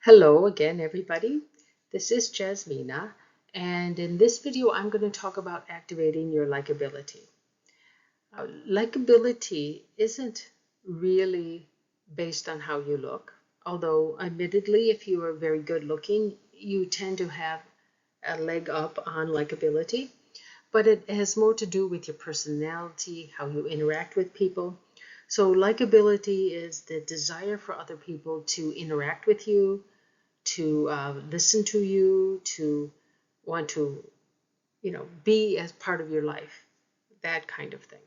Hello again, everybody. This is Jasmina, and in this video, I'm going to talk about activating your likability. Likability isn't really based on how you look, although, admittedly, if you are very good looking, you tend to have a leg up on likability, but it has more to do with your personality, how you interact with people. So, likability is the desire for other people to interact with you, to listen to you, to want to, be as part of your life, that kind of thing.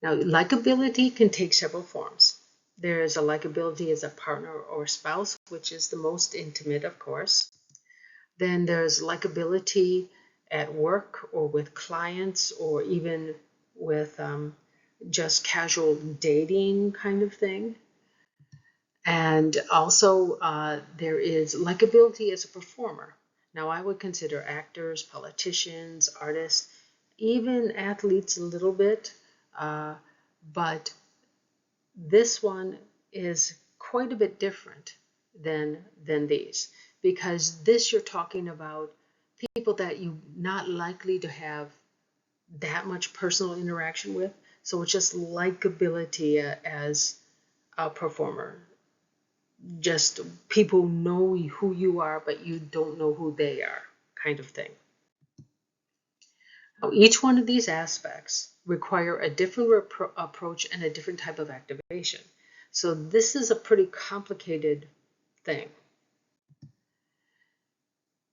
Now, likability can take several forms. There is a likability as a partner or spouse, which is the most intimate, of course. Then there's likability at work or with clients or even with just casual dating kind of thing. And also, there is likability as a performer. Now, I would consider actors, politicians, artists, even athletes a little bit, but this one is quite a bit different than these, because this you're talking about people that you're not likely to have that much personal interaction with. So it's just likability as a performer. Just people know who you are, but you don't know who they are, kind of thing. Now, each one of these aspects require a different approach and a different type of activation. So this is a pretty complicated thing.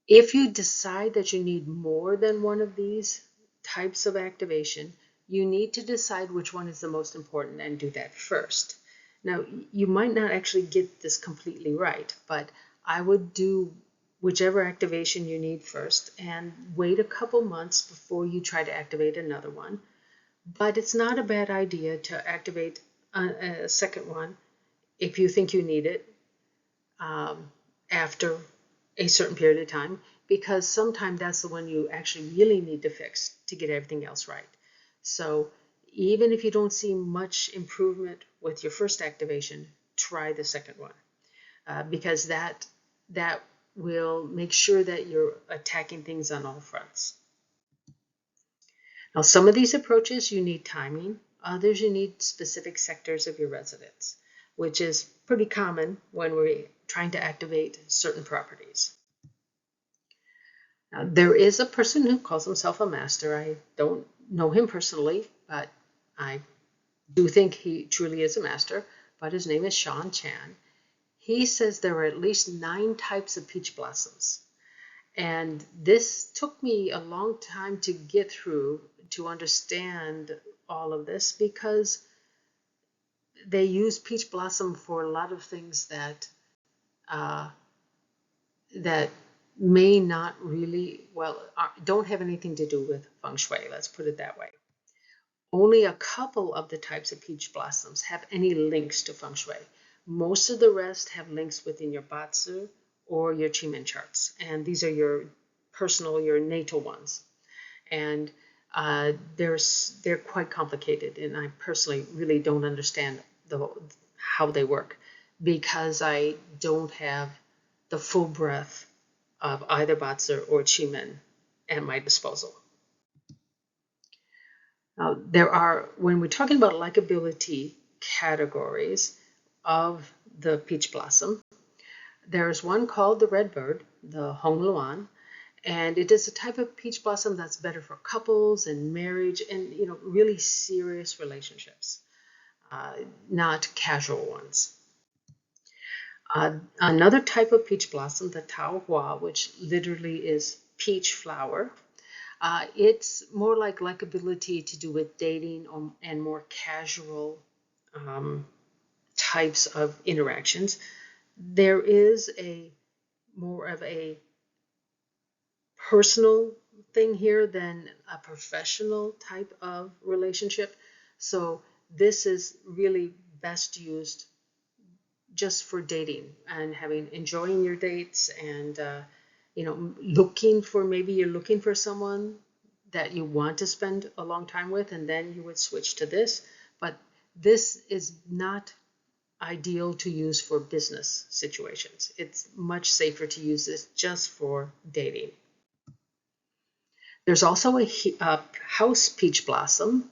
If you decide that you need more than one of these types of activation, you need to decide which one is the most important and do that first. Now, you might not actually get this completely right, but I would do whichever activation you need first and wait a couple months before you try to activate another one. But it's not a bad idea to activate a second one if you think you need it after a certain period of time, because sometimes that's the one you actually really need to fix to get everything else right. So even if you don't see much improvement with your first activation, try the second one, because that will make sure that you're attacking things on all fronts. Now, some of these approaches you need timing, others you need specific sectors of your residence, which is pretty common when we're trying to activate certain properties. Now, there is a person who calls himself a master. I don't know him personally, but I do think he truly is a master. But his name is Sean Chan. He says there are at least 9 types of peach blossoms. And this took me a long time to get through to understand all of this, because they use peach blossom for a lot of things that that may not really, well, don't have anything to do with feng shui, let's put it that way. Only a couple of the types of peach blossoms have any links to feng shui. Most of the rest have links within your batsu or your Chimen charts, and these are your personal, your natal ones. And they're quite complicated, and I personally really don't understand how they work, because I don't have the full breadth of either batsu or Chimen at my disposal. Now, when we're talking about likability categories of the peach blossom, there's one called the redbird, the Hong Luan, and it is a type of peach blossom that's better for couples and marriage and really serious relationships, not casual ones. Another type of peach blossom, the Tao Hua, which literally is peach flower, it's more like likability to do with dating and more casual types of interactions. There is more of a personal thing here than a professional type of relationship. So this is really best used just for dating and enjoying your dates, and maybe you're looking for someone that you want to spend a long time with, and then you would switch to this. But this is not ideal to use for business situations. It's much safer to use this just for dating. There's also a house peach blossom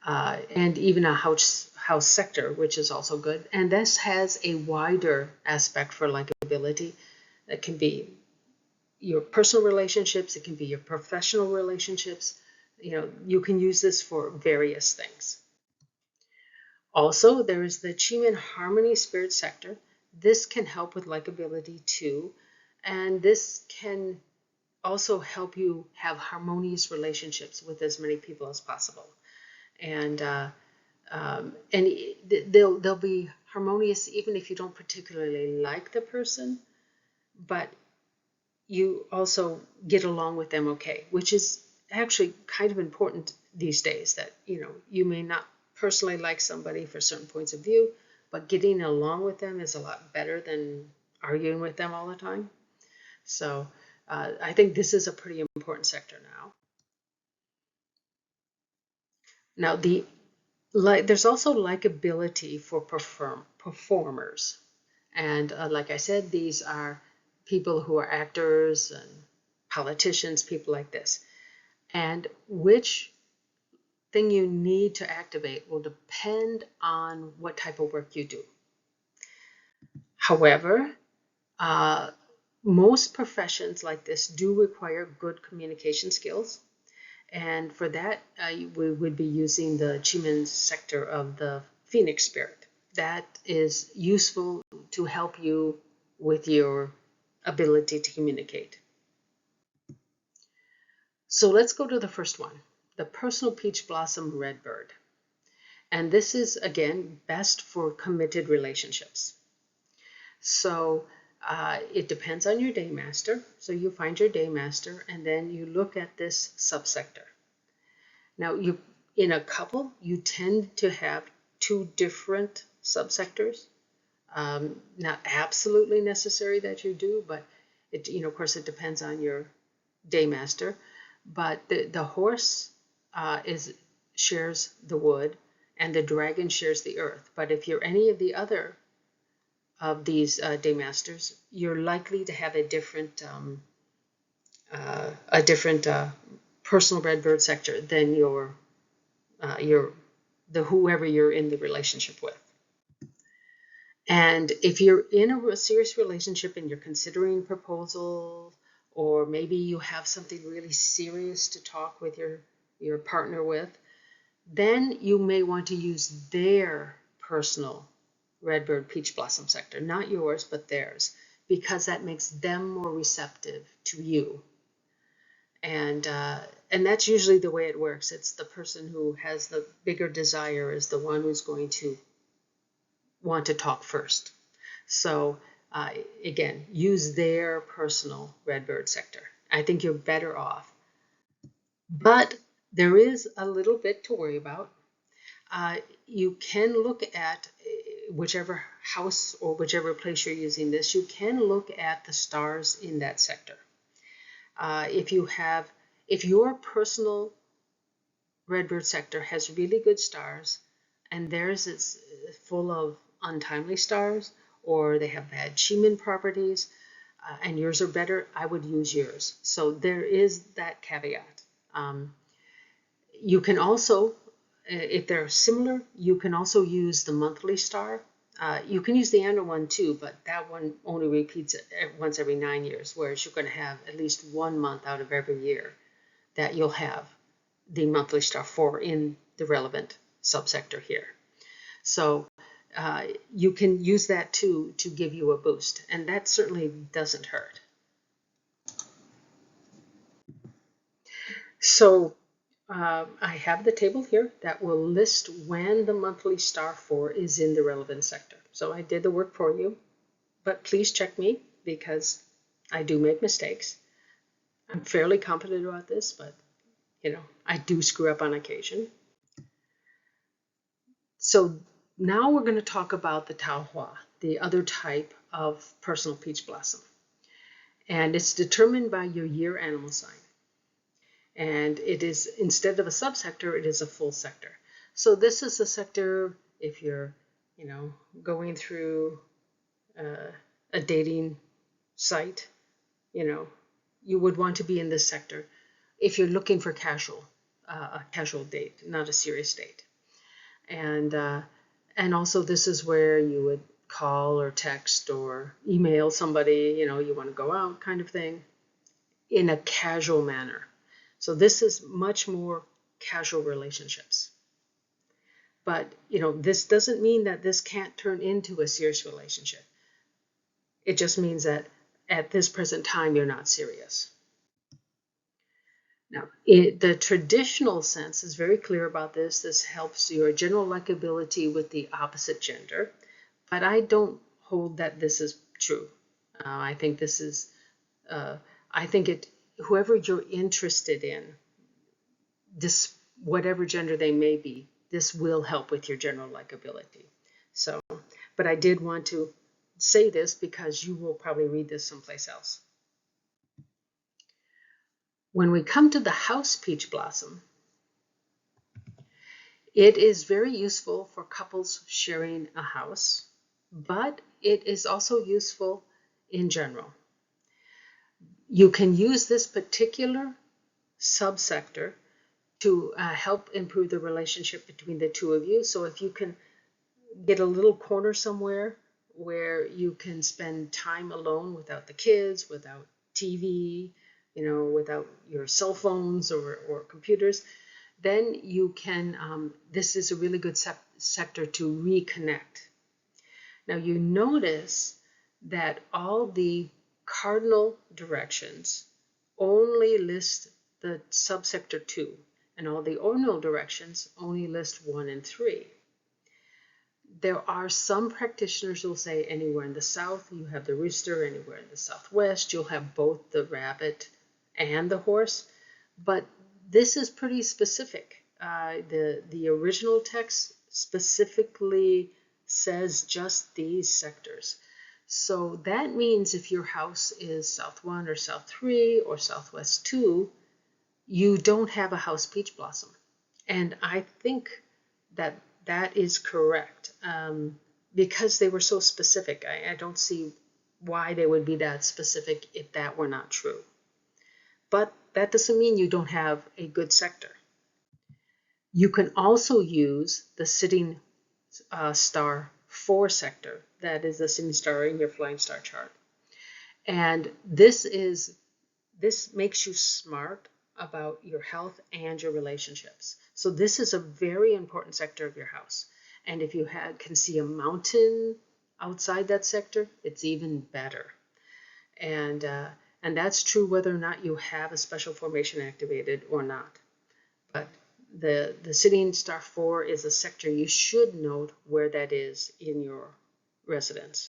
and even a house sector, which is also good. And this has a wider aspect for likability. It can be your personal relationships, it can be your professional relationships. You can use this for various things. Also, there is the Chi and Harmony Spirit sector. This can help with likability too, and this can also help you have harmonious relationships with as many people as possible. And they'll be harmonious even if you don't particularly like the person, but you also get along with them okay, which is actually kind of important these days, that you may not personally like somebody for certain points of view, but getting along with them is a lot better than arguing with them all the time. So I think this is a pretty important sector now. Now, there's also likability for performers. And like I said, these are people who are actors and politicians, people like this. And which thing you need to activate will depend on what type of work you do. However, most professions like this do require good communication skills. And for that, we would be using the Chiman sector of the Phoenix Spirit. That is useful to help you with your ability to communicate. So let's go to the first one, the Personal Peach Blossom Redbird. And this is, again, best for committed relationships. So it depends on your daymaster. So you find your daymaster, and then you look at this subsector. Now, in a couple, you tend to have two different subsectors. Not absolutely necessary that you do, but of course, it depends on your daymaster. But the horse shares the wood, and the dragon shares the earth. But if you're any of the other of these daymasters, you're likely to have a different personal redbird sector than whoever you're in the relationship with. And if you're in a serious relationship and you're considering proposal, or maybe you have something really serious to talk with your partner with, then you may want to use their personal redbird peach blossom sector, not yours, but theirs, because that makes them more receptive to you. And that's usually the way it works. It's the person who has the bigger desire is the one who's going to want to talk first. So again, use their personal redbird sector. I think you're better off. But there is a little bit to worry about. You can look at whichever house or whichever place you're using this, you can look at the stars in that sector. If your personal redbird sector has really good stars and theirs is full of untimely stars, or they have bad Chiman properties, and yours are better, I would use yours. So there is that caveat. You can also, if they're similar, you can also use the monthly star. You can use the annual one too, but that one only repeats once every 9 years, whereas you're going to have at least 1 month out of every year that you'll have the monthly star for in the relevant subsector here. So you can use that too to give you a boost, and that certainly doesn't hurt. So I have the table here that will list when the monthly star 4 is in the relevant sector. So I did the work for you, but please check me because I do make mistakes. I'm fairly confident about this, but I do screw up on occasion. So now we're going to talk about the Tao Hua, the other type of personal peach blossom. And it's determined by your year animal sign. And it is, instead of a subsector, it is a full sector. So this is a sector if you're going through a dating site, you would want to be in this sector if you're looking for a casual date, not a serious date. And also this is where you would call or text or email somebody, you want to go out kind of thing, in a casual manner. So this is much more casual relationships. But, this doesn't mean that this can't turn into a serious relationship. It just means that at this present time, you're not serious. Now, the traditional sense is very clear about this. This helps your general likability with the opposite gender. But I don't hold that this is true. I think this is, whoever you're interested in, this, whatever gender they may be, this will help with your general likability. So, but I did want to say this because you will probably read this someplace else. When we come to the house peach blossom, it is very useful for couples sharing a house, but it is also useful in general. You can use this particular subsector to help improve the relationship between the two of you. So if you can get a little corner somewhere where you can spend time alone without the kids, without TV, without your cell phones or computers, then you can, this is a really good sector to reconnect. Now you notice that all the cardinal directions only list the subsector 2, and all the ordinal directions only list 1 and 3. There are some practitioners who will say anywhere in the south you have the rooster, anywhere in the southwest you'll have both the rabbit and the horse, but this is pretty specific. The original text specifically says just these sectors. So that means if your house is south 1 or south 3 or southwest 2, you don't have a house peach blossom. And I think that that is correct, because they were so specific. I don't see why they would be that specific if that were not true. But that doesn't mean you don't have a good sector. You can also use the sitting star 4 sector. That is the sitting star in your flying star chart. And this makes you smart about your health and your relationships. So this is a very important sector of your house. And if you can see a mountain outside that sector, it's even better. And that's true whether or not you have a special formation activated or not. But the sitting star 4 is a sector you should note where that is in your residence.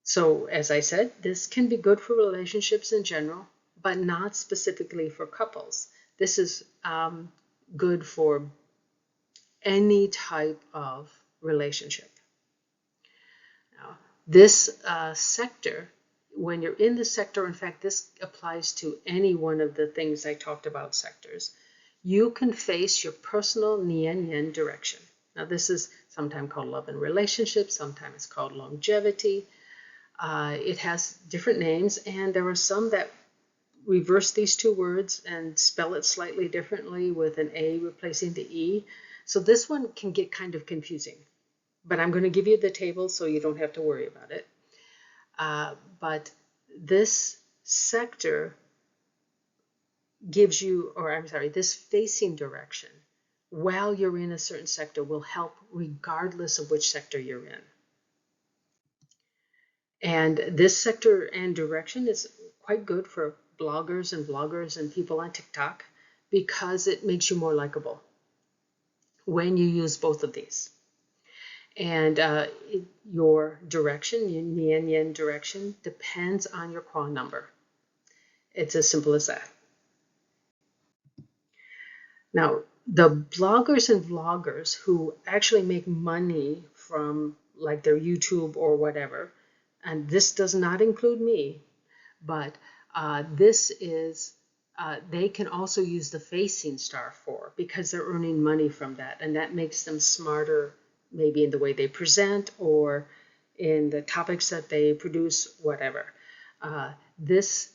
So as I said, this can be good for relationships in general, but not specifically for couples. This is good for any type of relationship. Now, this sector, when you're in the sector, in fact, this applies to any one of the things I talked about sectors, you can face your personal Nian-Yen direction. Now, this is sometimes called love and relationships, sometimes it's called longevity. It has different names, and there are some that reverse these two words and spell it slightly differently with an A replacing the E. So this one can get kind of confusing, but I'm going to give you the table so you don't have to worry about it. But this sector gives you, this facing direction while you're in a certain sector will help regardless of which sector you're in. And this sector and direction is quite good for bloggers and vloggers and people on TikTok because it makes you more likable when you use both of these. And your direction, your Nian-Yen direction, depends on your Qua number. It's as simple as that. Now, the bloggers and vloggers who actually make money from like their YouTube or whatever, and this does not include me, but this is they can also use the facing star 4 because they're earning money from that, and that makes them smarter maybe in the way they present or in the topics that they produce, whatever. This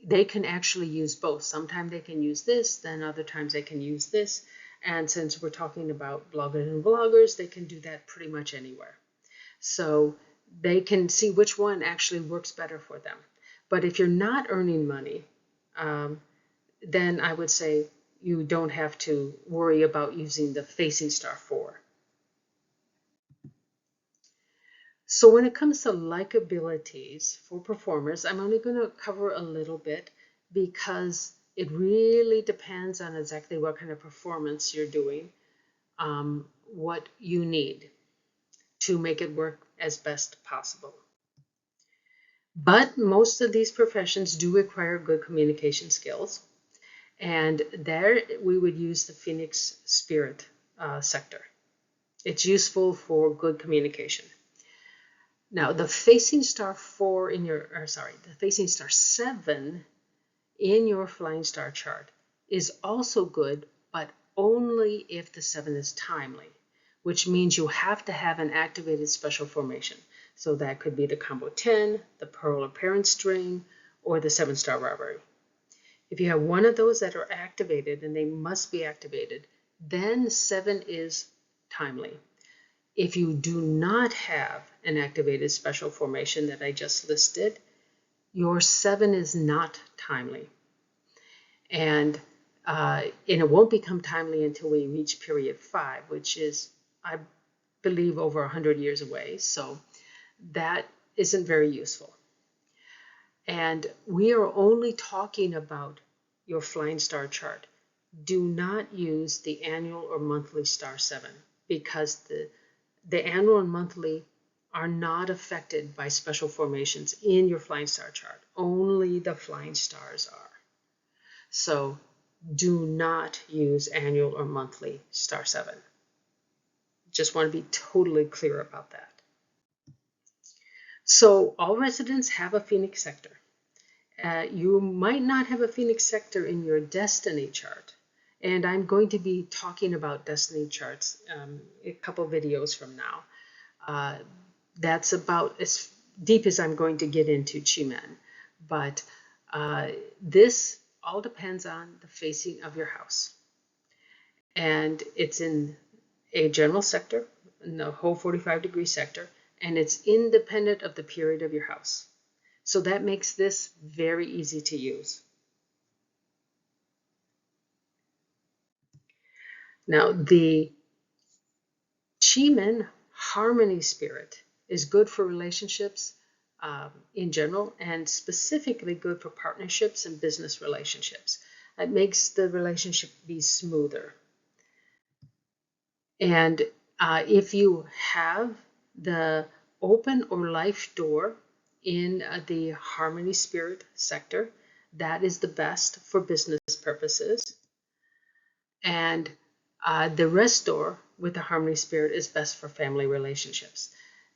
they can actually use both. Sometimes they can use this, then other times they can use this. And since we're talking about bloggers and vloggers, they can do that pretty much anywhere. So they can see which one actually works better for them. But if you're not earning money, then I would say you don't have to worry about using the facing star 4. So when it comes to likabilities for performers, I'm only going to cover a little bit because it really depends on exactly what kind of performance you're doing, what you need to make it work as best possible. But most of these professions do require good communication skills. And there we would use the Phoenix Spirit sector. It's useful for good communication. Now, the facing star 4 in your, the facing star 7 in your flying star chart is also good, but only if the 7 is timely, which means you have to have an activated special formation. So that could be the combo 10, the pearl or parent string, or the 7-star robbery. If you have one of those that are activated, and they must be activated, then 7 is timely. If you do not have an activated special formation that I just listed, your 7 is not timely. And it won't become timely until we reach period 5, which is, I believe, over 100 years away. So that isn't very useful. And we are only talking about your flying star chart. Do not use the annual or monthly star 7 because the annual and monthly are not affected by special formations in your flying star chart. Only the flying stars are. So do not use annual or monthly star 7. Just want to be totally clear about that. So all residents have a Phoenix sector. You might not have a Phoenix sector in your destiny chart. And I'm going to be talking about destiny charts a couple videos from now. That's about as deep as I'm going to get into Chi-Men. But this all depends on the facing of your house. And it's in a general sector, in the whole 45-degree sector, and it's independent of the period of your house. So that makes this very easy to use. Now, the Chi-Men harmony spirit is good for relationships in general, and specifically good for partnerships and business relationships. It makes the relationship be smoother. And if you have the open or life door in the harmony spirit sector, that is the best for business purposes. And the rest door with the harmony spirit is best for family relationships.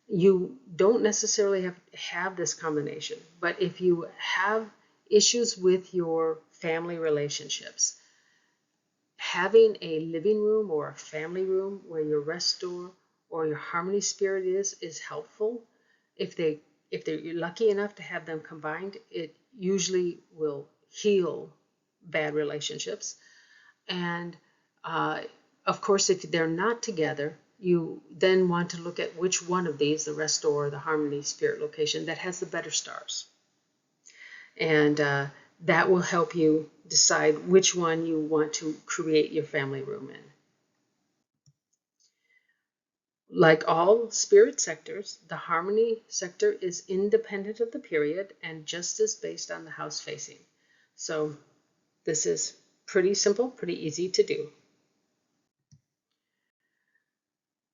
You don't necessarily have this combination, but if you have issues with your family relationships, having a living room or a family room where your rest door or your harmony spirit is helpful. If you're lucky enough to have them combined, it usually will heal bad relationships. And of course, if they're not together, you then want to look at which one of these, the rest door or the harmony spirit location, that has the better stars. And that will help you decide which one you want to create your family room in. Like all spirit sectors, the harmony sector is independent of the period and just as based on the house facing. So this is pretty simple, pretty easy to do.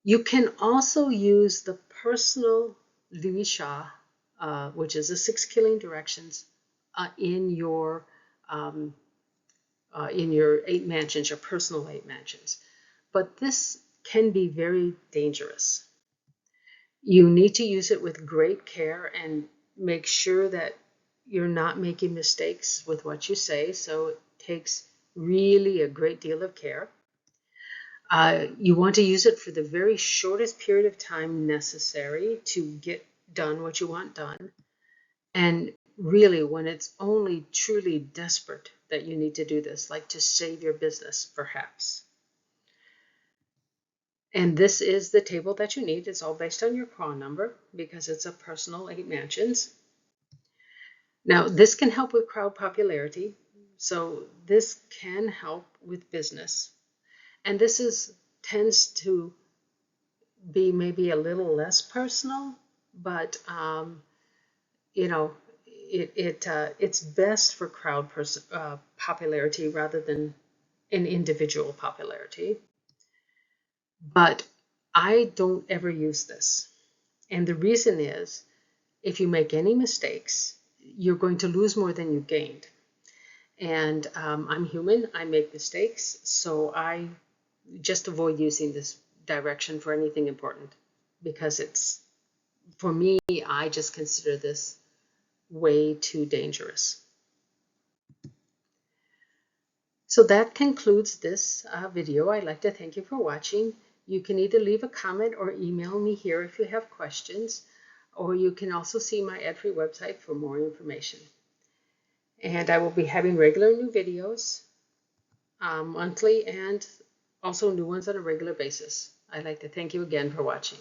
You can also use the personal Luisha, which is the 6 killing directions, in your 8 mansions, your personal 8 mansions. But this can be very dangerous. You need to use it with great care and make sure that you're not making mistakes with what you say. So takes really a great deal of care. You want to use it for the very shortest period of time necessary to get done what you want done. And really, when it's only truly desperate that you need to do this, like to save your business, perhaps. And this is the table that you need. It's all based on your cron number because it's a personal 8 mansions. Now, this can help with crowd popularity. So this can help with business. And this tends to be maybe a little less personal, but you know, it's best for crowd popularity rather than an individual popularity. But I don't ever use this. And the reason is, if you make any mistakes, you're going to lose more than you gained. And I'm human, I make mistakes, so I just avoid using this direction for anything important because it's, for me, I just consider this way too dangerous. So that concludes this video. I'd like to thank you for watching. You can either leave a comment or email me here if you have questions, or you can also see my ad-free website for more information. And I will be having regular new videos monthly and also new ones on a regular basis. I'd like to thank you again for watching.